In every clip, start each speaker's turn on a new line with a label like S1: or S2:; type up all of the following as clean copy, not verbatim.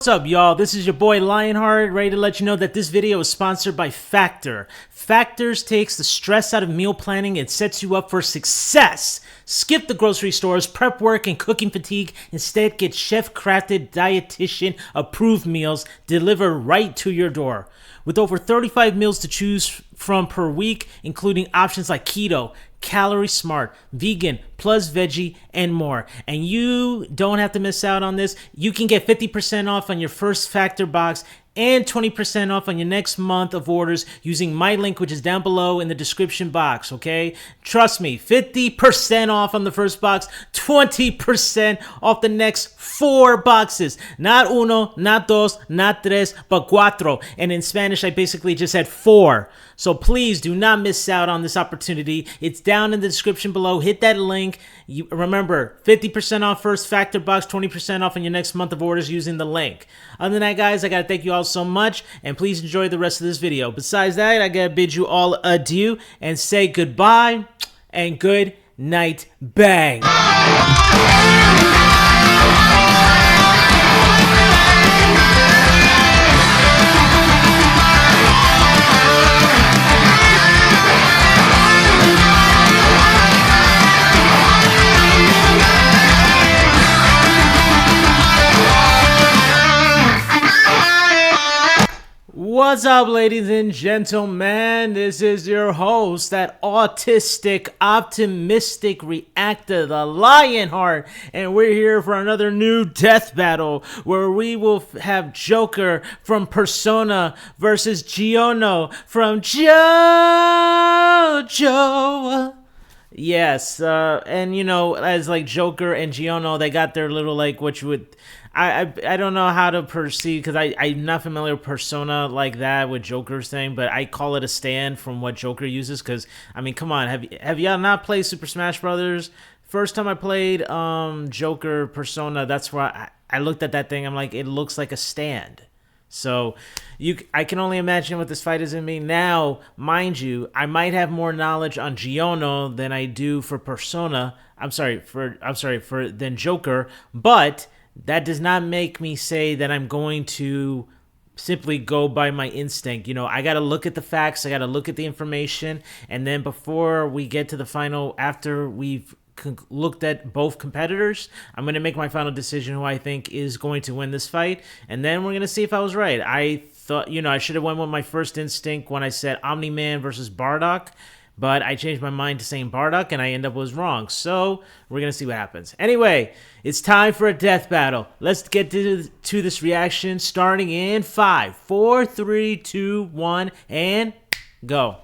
S1: What's up, y'all? This is your boy Lionheart, ready to let you know that this video is sponsored by Factor. Factors takes the stress out of meal planning and sets you up for success. Skip the grocery stores, prep work, and cooking fatigue. Instead, get chef-crafted, dietitian-approved meals delivered right to your door. With over 35 meals to choose from per week, including options like keto, calorie smart, vegan, plus veggie, and more. And you don't have to miss out on this. You can get 50% off on your first Factor box and 20% off on your next month of orders using my link, which is down below in the description box, okay? Trust me, 50% off on the first box, 20% off the next 4 boxes. Not uno, not dos, not tres, but cuatro. And in Spanish, I basically just said 4. So please do not miss out on this opportunity. It's down in the description below. Hit that link. Remember, 50% off first Factor box, 20% off on your next month of orders using the link. Other than that, guys, I gotta thank you all so much, and please enjoy the rest of this video. Besides that, I gotta bid you all adieu and say goodbye and good night, bang. What's up, ladies and gentlemen? This is your host, that autistic, optimistic reactor, the Lionheart, and we're here for another new death battle where we will have Joker from Persona versus Giorno from JoJo. Yes, and you know, as like Joker and Giorno, they got their little like what you would. I don't know how to perceive because I'm not familiar with Persona like that with Joker's thing, but I call it a stand from what Joker uses because I mean, come on, have y'all not played Super Smash Brothers? First time I played Joker Persona, that's why I looked at that thing. I'm like, it looks like a stand. So I can only imagine what this fight is in me. Now, mind you, I might have more knowledge on Giorno than I do for Persona. Than Joker, but that does not make me say that I'm going to simply go by my instinct. You know, I got to look at the facts, I got to look at the information, and then before we get to the final, after we've looked at both competitors, I'm going to make my final decision who I think is going to win this fight, and then we're going to see if I was right. I thought, you know, I should have went with my first instinct when I said Omni-Man versus Bardock, but I changed my mind to saying Bardock, and I end up was wrong. So we're going to see what happens. Anyway, it's time for a death battle. Let's get to this reaction starting in 5, 4, 3, 2, 1, and go.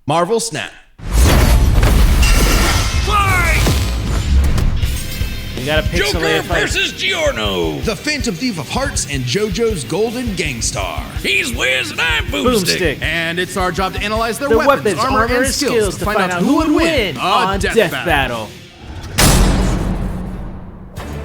S2: Marvel Snap.
S1: We got a
S3: Joker versus Giorno.
S2: The Phantom Thief of Hearts and JoJo's Golden Gangstar.
S3: He's Wiz and I'm Boomstick.
S2: And it's our job to analyze their
S1: weapons,
S2: armor, and skills to find out who would win
S1: on Death Battle.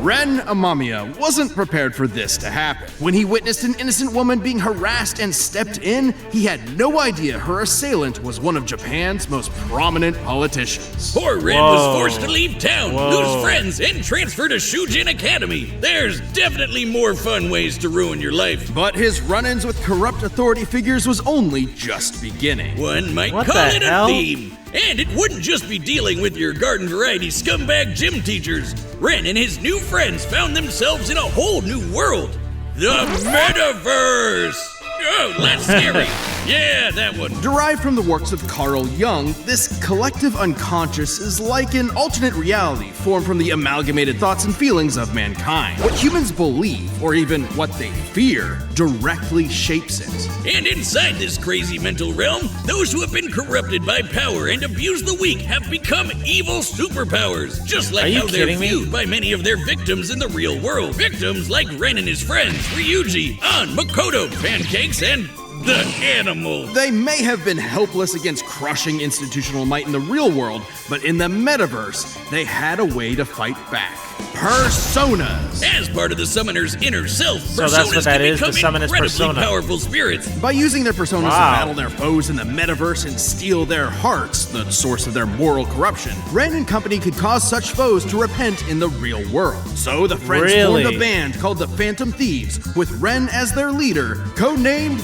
S2: Ren Amamiya wasn't prepared for this to happen. When he witnessed an innocent woman being harassed and stepped in, he had no idea her assailant was one of Japan's most prominent politicians.
S3: Poor Ren was forced to leave town, lose friends, and transfer to Shujin Academy. There's definitely more fun ways to ruin your life.
S2: But his run-ins with corrupt authority figures was only just beginning.
S3: One might call it a theme. And it wouldn't just be dealing with your garden variety scumbag gym teachers. Ren and his new friends found themselves in a whole new world. The Metaverse! Oh, that's scary. Yeah, that one.
S2: Derived from the works of Carl Jung, this collective unconscious is like an alternate reality formed from the amalgamated thoughts and feelings of mankind. What humans believe, or even what they fear, directly shapes it.
S3: And inside this crazy mental realm, those who have been corrupted by power and abuse the weak have become evil superpowers, just like how they're viewed by many of their victims in the real world. Victims like Ren and his friends, Ryuji, An, Makoto, Pancakes, and the animal.
S2: They may have been helpless against crushing institutional might in the real world, but in the metaverse, they had a way to fight back. Personas.
S3: As part of the summoner's inner self,
S1: So that's what that is, the summoner's persona.
S3: Powerful spirits.
S2: By using their personas
S1: Wow.
S2: to battle their foes in the metaverse and steal their hearts, the source of their moral corruption, Ren and company could cause such foes to repent in the real world. So the friends
S1: Really?
S2: formed a band called the Phantom Thieves, with Ren as their leader, codenamed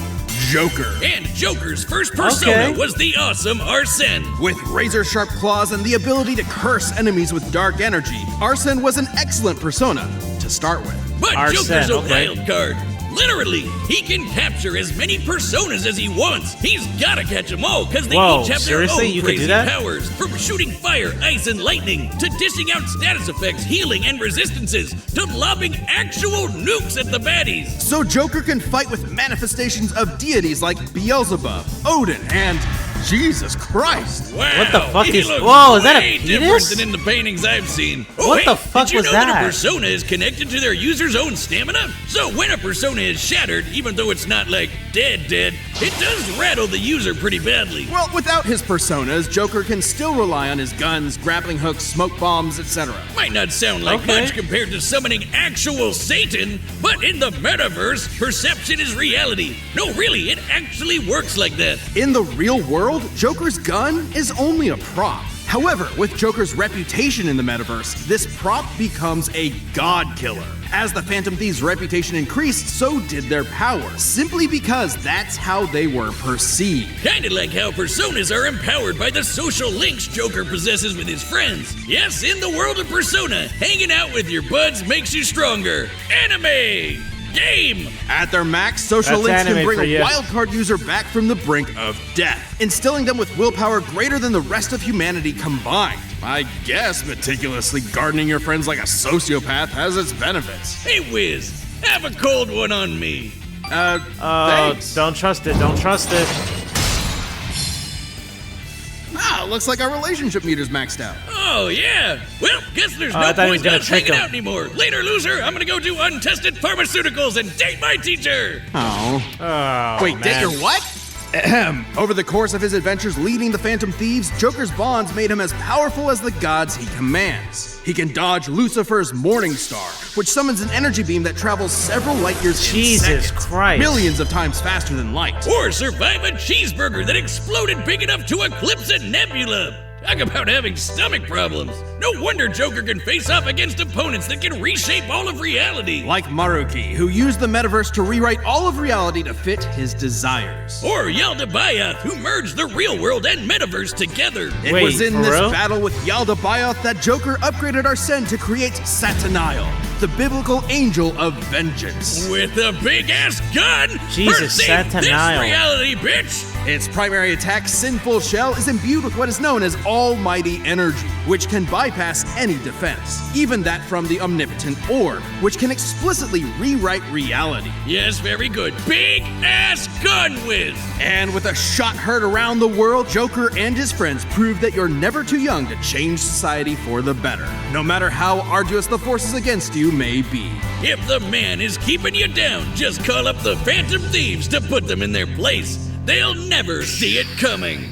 S2: Joker.
S3: And Joker's first persona
S1: Okay.
S3: was the awesome Arsene.
S2: With razor-sharp claws and the ability to curse enemies with dark energy, Arsene was an excellent persona to start with.
S3: But
S1: Arsene,
S3: Joker's a
S1: okay.
S3: wild card. Literally, he can capture as many personas as he wants. He's gotta catch them all, because they
S1: Whoa,
S3: each have
S1: seriously?
S3: their own
S1: You could do
S3: crazy
S1: that?
S3: powers. From shooting fire, ice, and lightning, to dishing out status effects, healing, and resistances, to lobbing actual nukes at the baddies.
S2: So Joker can fight with manifestations of deities like Beelzebub, Odin, and Jesus Christ.
S3: Wow,
S1: What the fuck
S3: he
S1: is-
S3: looks
S1: whoa, is that a
S3: way
S1: penis?
S3: different than in the paintings I've seen. Oh,
S1: What
S3: hey,
S1: the fuck
S3: did you
S1: was
S3: know that
S1: that?
S3: a persona is connected to their user's own stamina? So when a persona is shattered, even though it's not like dead, it does rattle the user pretty badly.
S2: Well, without his personas, Joker can still rely on his guns, grappling hooks, smoke bombs, etc.
S3: Might not sound like
S1: Okay.
S3: much compared to summoning actual Satan, but in the metaverse, perception is reality. No, really, it actually works like that.
S2: In the real world, Joker's gun is only a prop. However, with Joker's reputation in the metaverse, this prop becomes a god killer. As the Phantom Thieves' reputation increased, so did their power, simply because that's how they were perceived.
S3: Kinda like how personas are empowered by the social links Joker possesses with his friends. Yes, in the world of Persona, hanging out with your buds makes you stronger. Anime! Game!
S2: At their max, social
S1: That's
S2: links can
S1: anime
S2: bring
S1: for
S2: a
S1: you.
S2: wildcard user back from the brink of death, instilling them with willpower greater than the rest of humanity combined. I guess meticulously gardening your friends like a sociopath has its benefits.
S3: Hey, Wiz, have a cold one on me.
S2: Thanks.
S1: Don't trust it. Don't trust it.
S2: Ah, looks like our relationship meter's maxed out.
S3: Oh, yeah. Well, guess there's
S1: I
S3: no
S1: thought he was
S3: point
S1: gonna
S3: us
S1: trick
S3: hanging
S1: him.
S3: out anymore. Later, loser, I'm gonna go do untested pharmaceuticals and date my teacher.
S2: Oh.
S1: Oh,
S2: Wait,
S1: man.
S2: date your what? Ahem. Over the course of his adventures leading the Phantom Thieves, Joker's bonds made him as powerful as the gods he commands. He can dodge Lucifer's Morning Star, which summons an energy beam that travels several light years in
S1: Jesus
S2: seconds,
S1: Christ.
S2: millions of times faster than light.
S3: Or survive a cheeseburger that exploded big enough to eclipse a nebula. Talk about having stomach problems. No wonder Joker can face off against opponents that can reshape all of reality.
S2: Like Maruki, who used the metaverse to rewrite all of reality to fit his desires.
S3: Or Yaldabaoth, who merged the real world and metaverse together.
S2: It
S1: Wait,
S2: was in
S1: for
S2: this
S1: real?
S2: battle with Yaldabaoth that Joker upgraded Arsene to create Sataniel, the biblical angel of vengeance.
S3: With a big-ass gun!
S1: Jesus,
S3: Perceive this
S1: Sataniel.
S3: reality, bitch!
S2: Its primary attack, Sinful Shell, is imbued with what is known as almighty energy, which can bypass any defense, even that from the omnipotent orb, which can explicitly rewrite reality.
S3: Yes, very good. Big-ass gun whiz!
S2: And with a shot heard around the world, Joker and his friends prove that you're never too young to change society for the better, no matter how arduous the forces against you may be.
S3: If the man is keeping you down, just call up the Phantom Thieves to put them in their place. They'll never see it coming.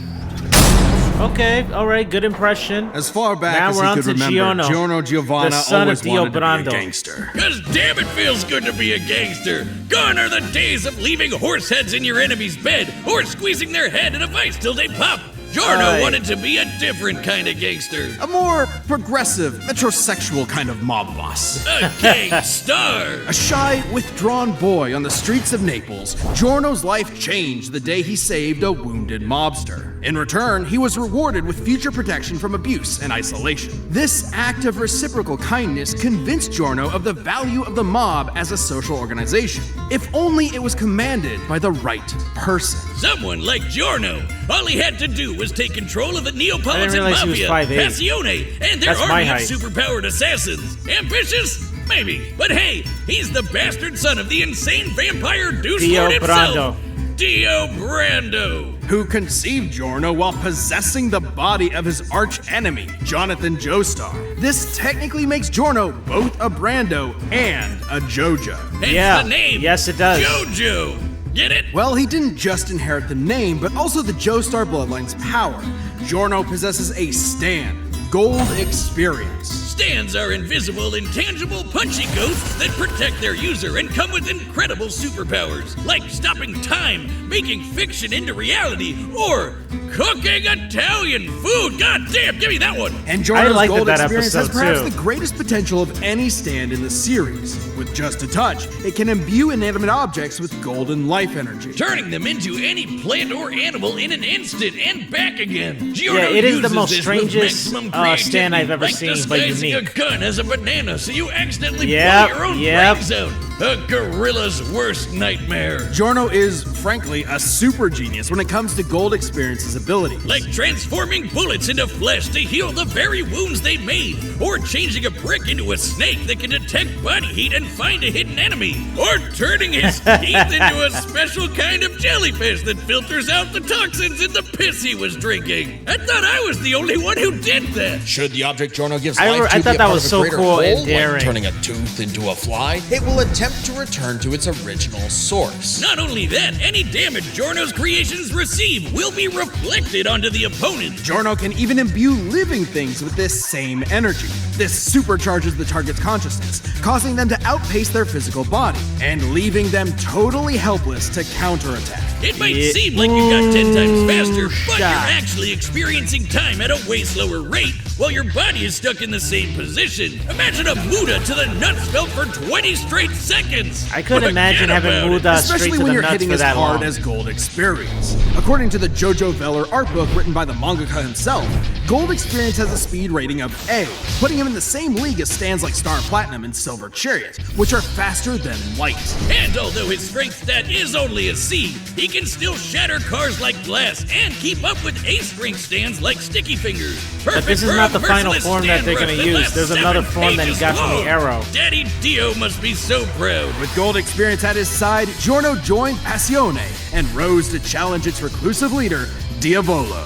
S1: Okay, all right, good impression.
S2: As far back
S1: Now
S2: as
S1: we're
S2: he
S1: on
S2: could
S1: to
S2: remember,
S1: Giorno,
S2: Giorno Giovanna
S1: the son
S2: always
S1: of Dio
S2: wanted to be
S1: Brando.
S2: a gangster.
S3: Cause damn it feels good to be a gangster. Gone are the days of leaving horse heads in your enemy's bed or squeezing their head in a vice till they pop. Giorno
S1: Aye.
S3: wanted to be a different kind of gangster.
S2: A more progressive, metrosexual kind of mob boss.
S3: A gang star.
S2: A shy, withdrawn boy on the streets of Naples, Giorno's life changed the day he saved a wounded mobster. In return, he was rewarded with future protection from abuse and isolation. This act of reciprocal kindness convinced Giorno of the value of the mob as a social organization, if only it was commanded by the right person.
S3: Someone like Giorno. All he had to do was take control of the
S1: I
S3: Neapolitan
S1: didn't realize he was
S3: Mafia,
S1: 5'8".
S3: Passione, and their
S1: That's my
S3: army of
S1: height.
S3: superpowered assassins. Ambitious? Maybe. But hey, he's the bastard son of the insane vampire douche
S1: Dio
S3: lord himself.
S1: Brando.
S3: Dio Brando.
S2: Who conceived Giorno while possessing the body of his arch enemy, Jonathan Joestar. This technically makes Giorno both a Brando and a JoJo.
S3: Hence
S1: Yeah.
S3: the name.
S1: Yes, it does.
S3: JoJo. Get it?
S2: Well, he didn't just inherit the name, but also the Joestar bloodline's power. Giorno possesses a stand, Gold Experience.
S3: Stands are invisible, intangible, punchy ghosts that protect their user and come with incredible superpowers, like stopping time, making fiction into reality, or cooking Italian food. God damn, give me that one.
S2: And Giorno's
S1: liked
S2: Gold
S1: that
S2: Experience has
S1: episode,
S2: perhaps
S1: too.
S2: the greatest potential of any stand in the series. With just a touch, it can imbue inanimate objects with golden life energy.
S3: Turning them into any plant or animal in an instant and back again. Giorno
S1: Yeah, it is the
S3: uses
S1: most
S3: this with
S1: strangest,
S3: maximum
S1: stand I've ever
S3: creativity,
S1: seen,
S3: like
S1: but
S3: disguising
S1: unique.
S3: a gun as a banana so you accidentally
S1: Yep,
S3: blow your own
S1: yep.
S3: brains out. A gorilla's worst nightmare.
S2: Giorno is, frankly, a super genius when it comes to Gold Experience's abilities.
S3: Like transforming bullets into flesh to heal the very wounds they made, or changing a brick into a snake that can detect body heat and find a hidden enemy, or turning his teeth into a special kind of jellyfish that filters out the toxins in the piss he was drinking. I thought I was the only one who did that.
S4: Should the object Giorno gives
S1: I
S4: life to
S1: thought
S4: be a
S1: that
S4: part
S1: was
S4: of a
S1: so
S4: greater
S1: cool and
S4: whole,
S1: daring.
S4: like turning a tooth into a fly, it will attempt to return to its original source.
S3: Not only that, any damage Giorno's creations receive will be reflected onto the opponent.
S2: Giorno can even imbue living things with this same energy. This supercharges the target's consciousness, causing them to outpace their physical body, and leaving them totally helpless to counterattack.
S3: It might seem like you got 10 times faster, but you're
S1: shot.
S3: actually experiencing time at a way slower rate while your body is stuck in the same position. Imagine a Muda to the nuts felt for 20 straight seconds.
S1: I couldn't
S3: Forget
S1: imagine having
S3: about it.
S1: Muda straight
S2: Especially
S1: to
S2: when
S1: the
S2: you're
S1: nuts
S2: hitting
S1: for
S2: as
S1: that
S2: hard
S1: long.
S2: as Gold Experience. According to the JoJo Veller art book written by the mangaka himself, Gold Experience has a speed rating of A, putting him in the same league as stands like Star Platinum and Silver Chariot, which are faster than light.
S3: And although his strength stat is only a C, he can still shatter cars like glass and keep up with A-strength stands like Sticky Fingers.
S1: But this is not the final form that they're gonna use. There's another form that he got from the Arrow.
S3: Daddy Dio must be so proud.
S2: With Gold Experience at his side, Giorno joined Passione and rose to challenge its reclusive leader, Diavolo.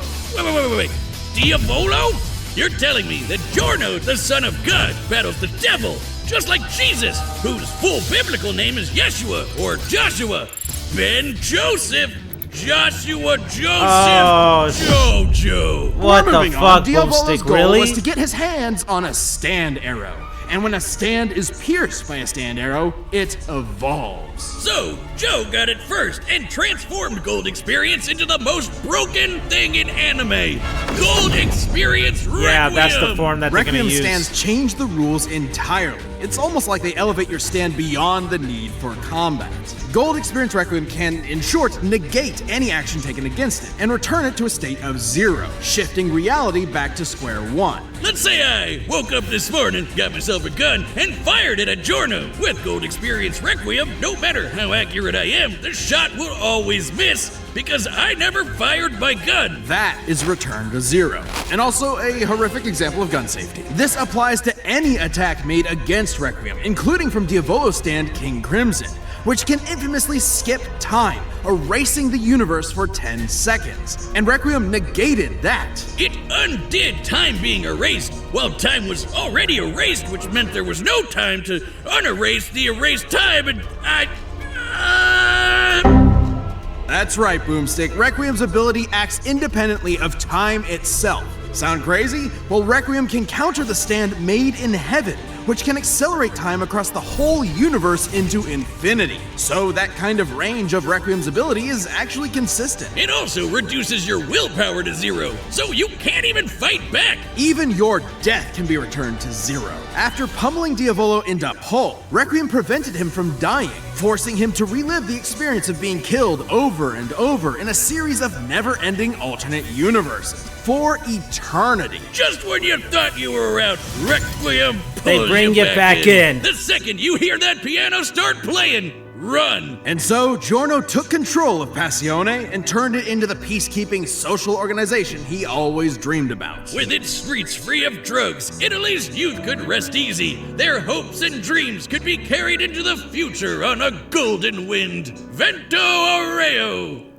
S3: Wait. Diavolo? You're telling me that Giorno, the son of God, battles the devil, just like Jesus, whose full biblical name is Yeshua or Joshua, Ben Joseph, Joshua Joseph, JoJo.
S1: What the
S2: Moving on,
S1: fuck,
S2: Diavolo's
S1: Boomstick?
S2: goal
S1: Really?
S2: was to get his hands on a stand arrow. And when a stand is pierced by a stand arrow, it evolves.
S3: So, Joe got it first and transformed Gold Experience into the most broken thing in anime. Gold Experience Requiem.
S1: Yeah, that's the form that they're gonna
S2: Requiem
S1: use.
S2: stands change the rules entirely. It's almost like they elevate your stand beyond the need for combat. Gold Experience Requiem can, in short, negate any action taken against it and return it to a state of 0, shifting reality back to square one.
S3: Let's say I woke up this morning, got myself a gun, and fired it at Giorno. With Gold Experience Requiem, no matter how accurate I am, the shot will always miss because I never fired my gun.
S2: That is returned to 0. And also a horrific example of gun safety. This applies to any attack made against Requiem, including from Diavolo's stand King Crimson, which can infamously skip time, erasing the universe for 10 seconds. And Requiem negated that.
S3: It undid time being erased, while time was already erased, which meant there was no time to unerase the erased time, and
S2: That's right, Boomstick. Requiem's ability acts independently of time itself. Sound crazy? Well, Requiem can counter the stand made in heaven, which can accelerate time across the whole universe into infinity. So that kind of range of Requiem's ability is actually consistent.
S3: It also reduces your willpower to 0, so you can't even fight back.
S2: Even your death can be returned to 0. After pummeling Diavolo into pulp, Requiem prevented him from dying, forcing him to relive the experience of being killed over and over in a series of never-ending alternate universes for eternity.
S3: Just when you thought you were out, Requiem
S1: They
S3: pulls
S1: bring you back in.
S3: The second you hear that piano start playing, run.
S2: And so, Giorno took control of Passione and turned it into the peacekeeping social organization he always dreamed about.
S3: With its streets free of drugs, Italy's youth could rest easy. Their hopes and dreams could be carried into the future on a golden wind. Vento Aureo.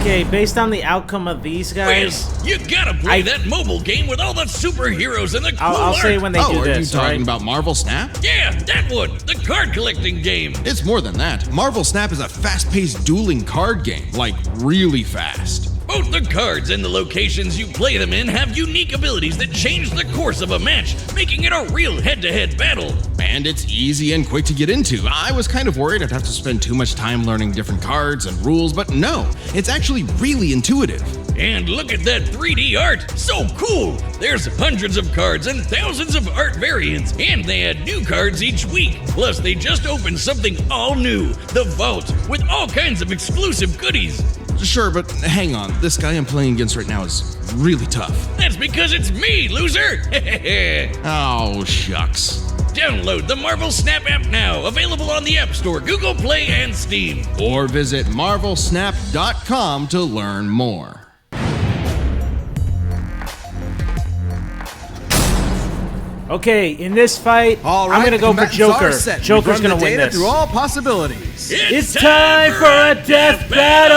S1: Okay, based on the outcome of these guys,
S3: Well, you gotta play that mobile game with all the superheroes and the cool
S1: I'll say
S3: art.
S1: when they do
S2: are
S1: this.
S2: you talking
S1: alright?
S2: about Marvel Snap?
S3: Yeah, that one, the card collecting game.
S2: It's more than that. Marvel Snap is a fast-paced dueling card game, like really fast.
S3: Both the cards and the locations you play them in have unique abilities that change the course of a match, making it a real head-to-head battle.
S2: And it's easy and quick to get into. I was kind of worried I'd have to spend too much time learning different cards and rules, but no, it's actually really intuitive.
S3: And look at that 3D art, so cool! There's hundreds of cards and thousands of art variants, and they add new cards each week. Plus, they just opened something all new, the Vault, with all kinds of exclusive goodies.
S2: Sure, but hang on, this guy I'm playing against right now is really tough.
S3: That's because it's me, loser!
S2: Oh, shucks.
S3: Download the Marvel Snap app now, available on the App Store, Google Play, and Steam.
S2: Or visit marvelsnap.com to learn more.
S1: Okay, in this fight,
S5: All right,
S1: I'm gonna go for
S5: combatants are
S1: Joker.
S5: set.
S1: Joker's
S5: We've run
S1: gonna
S5: the
S1: win
S5: data
S1: this.
S5: through all possibilities.
S1: It's time for a death battle!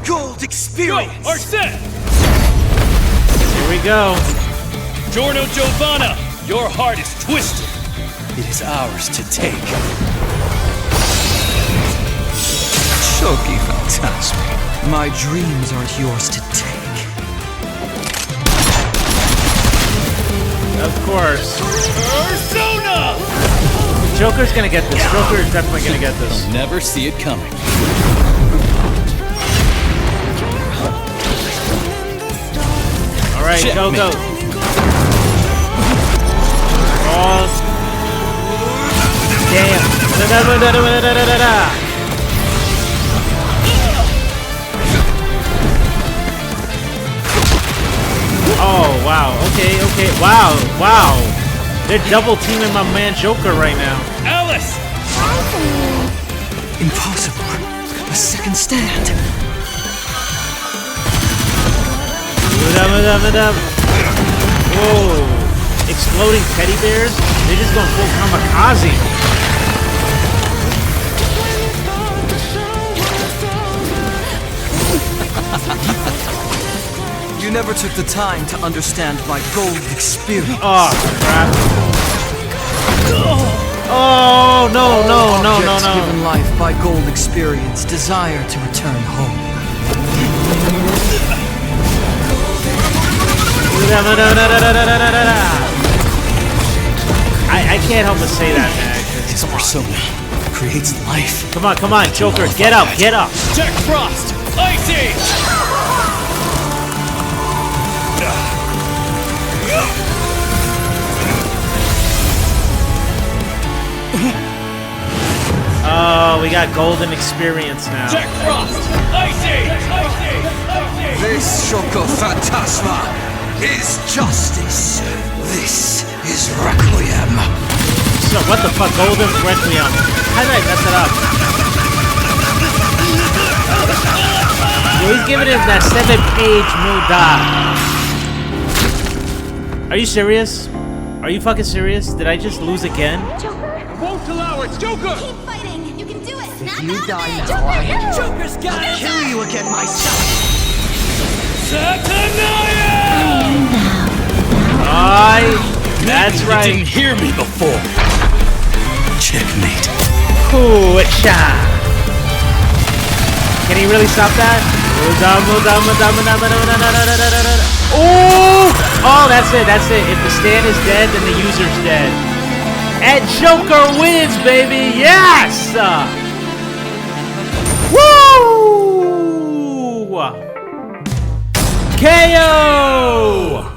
S5: Gold experience.
S3: Are set!
S1: Here we go.
S3: Giorno Giovanna, your heart is twisted.
S5: It is ours to take. Shoki Phantasma. My dreams aren't yours to take.
S1: Of course.
S3: Persona!
S1: Joker's gonna get this. Joker is definitely gonna get this.
S5: Never see it coming.
S1: Alright, go, go. Oh. Damn. Da-da-da-da-da-da-da-da. Oh, wow. Okay, okay. Wow, wow. They're double teaming my man Joker right now.
S3: Alice!
S5: Impossible. A second stand.
S1: Whoa. Exploding teddy bears? They're just going full kamikaze.
S5: You never took the time to understand my gold experience.
S1: Oh, crap. Oh, no, no, no, no,
S5: Objects
S1: no.
S5: given life by gold experience desire to return home.
S1: I can't help but say that, man.
S5: His persona creates life.
S1: Come on, Joker, get up, get up.
S3: Jack Frost! Ice Age!
S1: Oh, we got golden experience now.
S3: Jack Frost! Ice Age! Ice Age! Ice Age!
S5: This Shoko Phantasma is justice. This is Requiem.
S1: So, what the fuck, golden requiem? How did I mess it up? Yeah, he's giving it that 7-page no die. Are you serious? Are you fucking serious? Did I just lose again?
S3: Won't allow it, Joker!
S6: Keep fighting. You can do it. Snap
S5: you
S6: out
S5: die
S6: of it.
S5: now,
S6: Joker,
S3: Joker's got
S5: I'll
S3: it!
S5: kill you again myself.
S3: Satania!
S1: That's
S3: You
S1: right.
S3: didn't hear me before.
S5: Checkmate.
S1: Cool shot. Can he really stop that? Oh, that's it, that's it. If the stand is dead, then the user's dead. And Joker wins, baby! Yes! Woo! KO!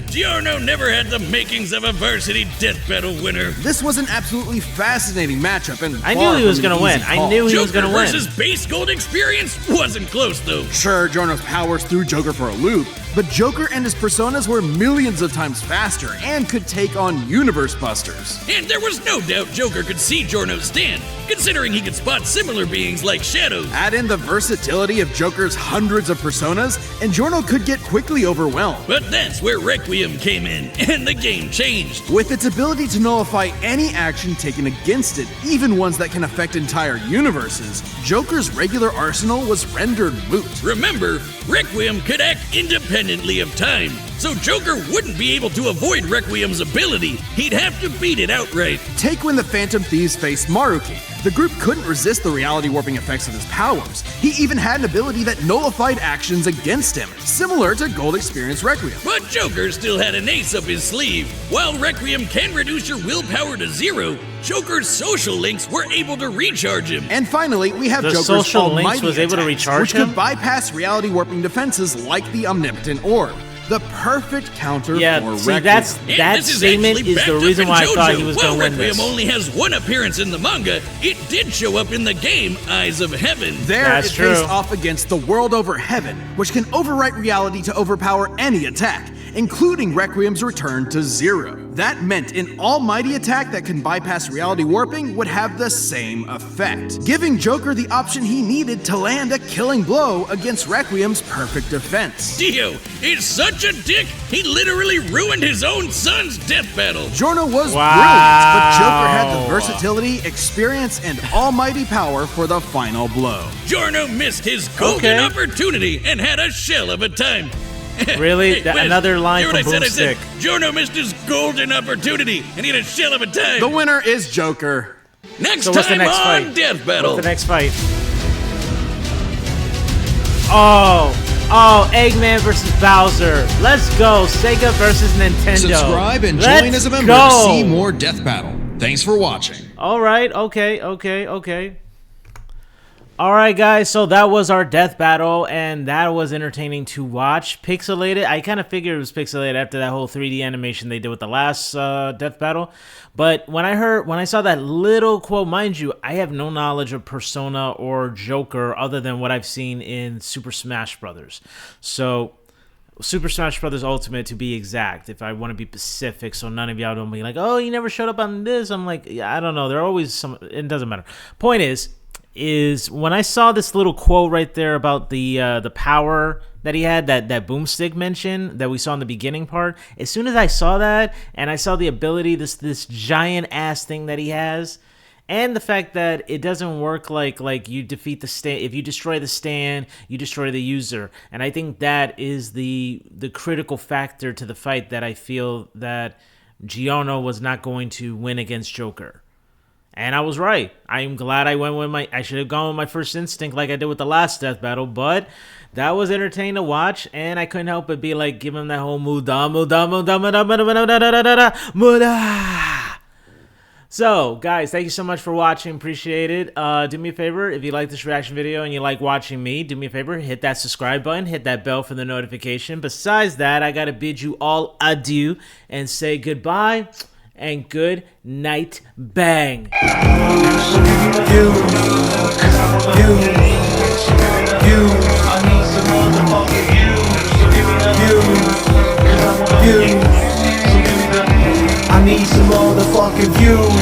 S3: Giorno never had the makings of a varsity death battle winner.
S2: This was an absolutely fascinating matchup, and
S1: I
S2: far
S1: knew he was
S2: from an
S1: gonna win.
S2: easy
S1: I
S2: call.
S1: knew he was
S3: Joker
S1: gonna win.
S3: versus base gold experience wasn't close though.
S2: Sure, Giorno's powers threw Joker for a loop, but Joker and his personas were millions of times faster and could take on universe busters.
S3: And there was no doubt Joker could see Giorno's stand, considering he could spot similar beings like shadows.
S2: Add in the versatility of Joker's hundreds of personas, and Giorno could get quickly overwhelmed.
S3: But that's where Requiem came in, and the game changed.
S2: With its ability to nullify any action taken against it, even ones that can affect entire universes, Joker's regular arsenal was rendered moot.
S3: Remember, Requiem could act independently of time, so Joker wouldn't be able to avoid Requiem's ability. He'd have to beat it outright.
S2: Take when the Phantom Thieves faced Maruki. The group couldn't resist the reality warping effects of his powers. He even had an ability that nullified actions against him, similar to Gold Experience Requiem.
S3: But Joker still had an ace up his sleeve. While Requiem can reduce your willpower to 0, Joker's social links were able to recharge him.
S2: And finally, we have
S1: The
S2: Joker's
S1: social links
S2: almighty
S1: was able to
S2: attacks,
S1: recharge
S2: which
S1: him?
S2: could bypass reality warping defenses like the Omnipotent Orb. The perfect counter
S1: Yeah,
S2: for
S1: see,
S2: Requiem.
S1: that
S3: this is
S1: statement
S3: actually
S1: is
S3: backed
S1: the
S3: up
S1: reason
S3: in
S1: why I thought
S3: JoJo.
S1: he was
S3: While
S1: going to win
S3: Requiem
S1: this.
S3: only has one appearance in the manga, it did show up in the game Eyes of Heaven.
S2: There,
S1: That's
S2: it
S1: true.
S2: faced off against the world over heaven, which can overwrite reality to overpower any attack, including Requiem's return to 0. That meant an almighty attack that can bypass reality warping would have the same effect, giving Joker the option he needed to land a killing blow against Requiem's perfect defense.
S3: Dio is such a dick, he literally ruined his own son's death battle.
S2: Giorno was
S1: Wow.
S2: brilliant, but Joker had the versatility, experience, and almighty power for the final blow.
S3: Giorno missed his golden
S1: Okay.
S3: opportunity and had a shell of a time.
S1: Really?
S3: Hey, Wiz,
S1: Another line
S3: hear what
S1: from
S3: I said?
S1: Boomstick.
S3: Giorno missed his golden opportunity and he had a shell of a time.
S2: The winner is Joker.
S3: Next
S1: So what's the
S3: time
S1: next
S3: on
S1: fight?
S3: Death Battle.
S1: What's the next fight? Oh, Eggman versus Bowser. Let's go. Sega versus Nintendo.
S4: Subscribe and
S1: Let's
S4: join as a member
S1: go.
S4: to see more Death Battle. Thanks for watching.
S1: All right. Okay. All right, guys. So that was our death battle, and that was entertaining to watch. Pixelated. I kind of figured it was pixelated after that whole 3D animation they did with the last death battle. But when I saw that little quote, mind you, I have no knowledge of Persona or Joker other than what I've seen in Super Smash Brothers. So Super Smash Brothers Ultimate, to be exact, if I want to be specific, so none of y'all don't be like, oh, you never showed up on this. I'm like, yeah, I don't know. There are always some. It doesn't matter. Point is when I saw this little quote right there about the power that he had, that Boomstick mentioned that we saw in the beginning part. As soon as I saw that and I saw the ability, this giant ass thing that he has, and the fact that it doesn't work like you defeat the stand. If you destroy the stand, you destroy the user. And I think that is the critical factor to the fight that I feel that Giorno was not going to win against Joker. And I was right. I am glad I went with I should have gone with my first instinct like I did with the last death battle, but that was entertaining to watch, and I couldn't help but be like, give him that whole muda. So, guys, thank you so much for watching. Appreciate it. Do me a favor, if you like this reaction video and you like watching me, do me a favor, hit that subscribe button, hit that bell for the notification. Besides that, I gotta bid you all adieu and say goodbye and good night. Bang.
S7: I need some motherfucking views.